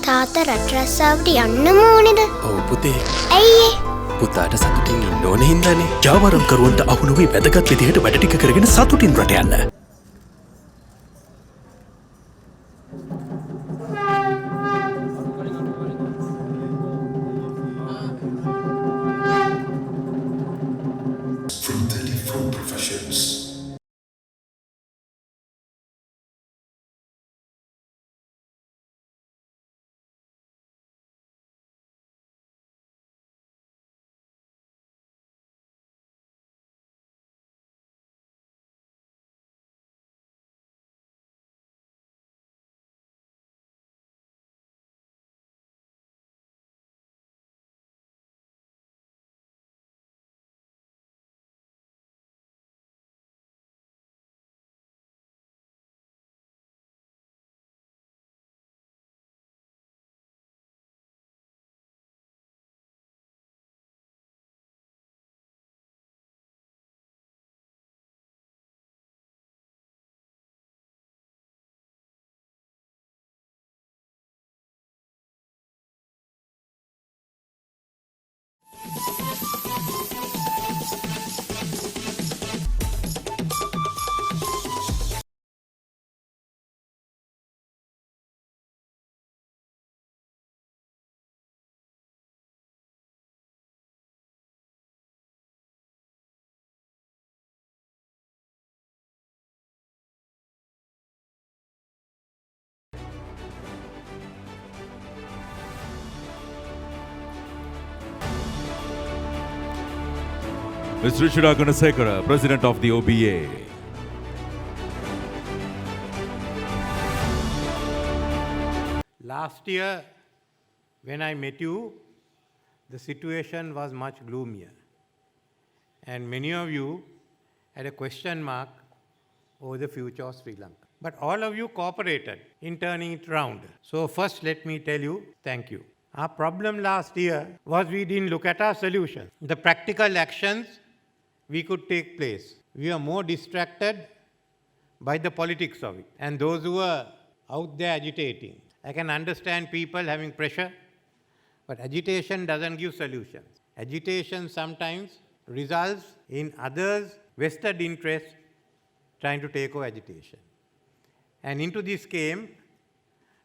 තාත්තා රට රස්සාවට යන්නම ඕනේද? ඔව් පුතේ. ඇයි ඒ? පුතාට සතුටින් ඉන්න ඕනේ හින්දානේ. ජාවාරම්කරුවන්ට අහු නොවී වැදගත් විදිහට වැඩ ටික කරගෙන සතුටින් රට යන්න. Mr. Richard Gunasekara, President of the OBA. Last year, when I met you, the situation was much gloomier. And many of you had a question mark over the future of Sri Lanka. But all of you cooperated in turning it around. So first, let me tell you, thank you. Our problem last year was we didn't look at our solutions. The practical actions we could take place. We are more distracted by the politics of it. And those who are out there agitating. I can understand people having pressure, but agitation doesn't give solutions. Agitation sometimes results in others' vested interests trying to take over agitation. And into this came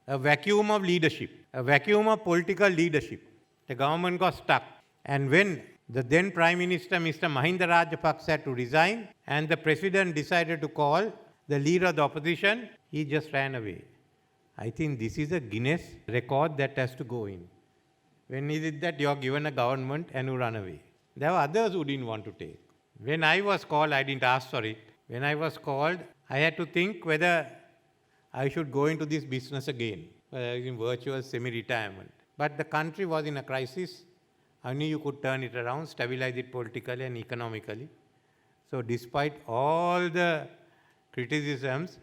a vacuum of leadership, a vacuum of political leadership. The government got stuck. And when the then Prime Minister, Mr. Mahinda Rajapaksa, had to resign, and the President decided to call the leader of the opposition, he just ran away. I think this is a Guinness record that has to go in. When is it that you are given a government and you run away? There were others who didn't want to take. When I was called, I didn't ask for it. When I was called, I had to think whether I should go into this business again. I was in virtual semi-retirement. But the country was in a crisis. I knew you could turn it around, stabilize it politically and economically. So despite all the criticisms,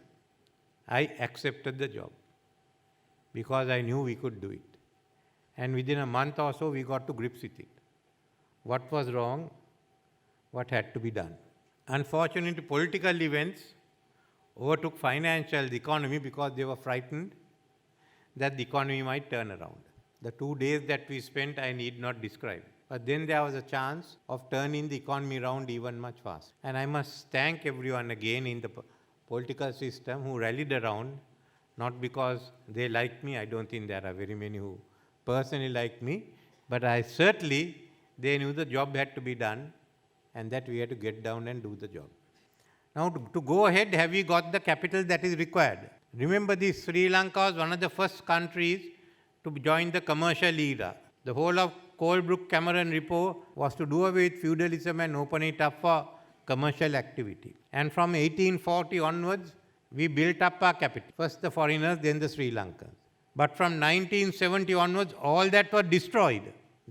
I accepted the job because I knew we could do it. And within a month or so, we got to grips with it. What was wrong? What had to be done? Unfortunately, political events overtook the economy because they were frightened that the economy might turn around. The 2 days that we spent, I need not describe. But then there was a chance of turning the economy around even much faster. And I must thank everyone again in the political system who rallied around, not because they like me. I don't think there are very many who personally like me. But they knew the job had to be done and that we had to get down and do the job. Now, to go ahead, have we got the capital that is required? Remember this, Sri Lanka was one of the first countries to join the commercial era. The whole of Colebrook-Cameron report was to do away with feudalism and open it up for commercial activity. And from 1840 onwards, we built up our capital. First the foreigners, then the Sri Lankans. But from 1970 onwards, all that was destroyed,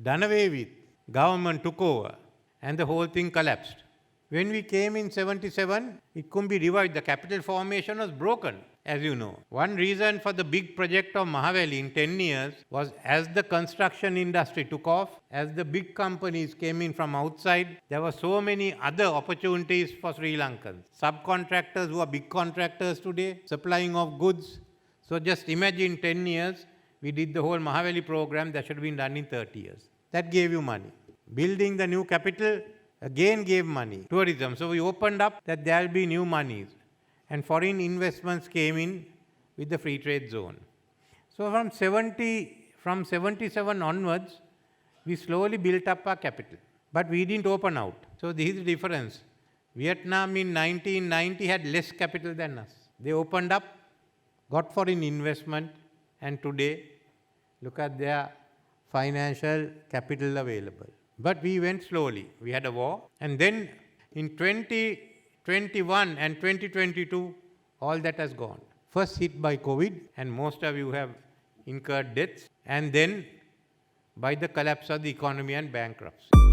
done away with. Government took over, and the whole thing collapsed. When we came in 77, it couldn't be revived. The capital formation was broken, as you know. One reason for the big project of Mahaweli in 10 years was as the construction industry took off, as the big companies came in from outside, there were so many other opportunities for Sri Lankans. Subcontractors who are big contractors today, supplying of goods. So just imagine 10 years, we did the whole Mahaveli program that should have been done in 30 years. That gave you money. Building the new capital again gave money. Tourism. So we opened up that there will be new monies. And foreign investments came in with the free trade zone. So from 77 onwards, we slowly built up our capital. But we didn't open out. So this is the difference. Vietnam in 1990 had less capital than us. They opened up, got foreign investment, and today, look at their financial capital available. But we went slowly. We had a war. And then in 2021 and 2022, all that has gone. First hit by COVID, and most of you have incurred debts. And then by the collapse of the economy and bankruptcy.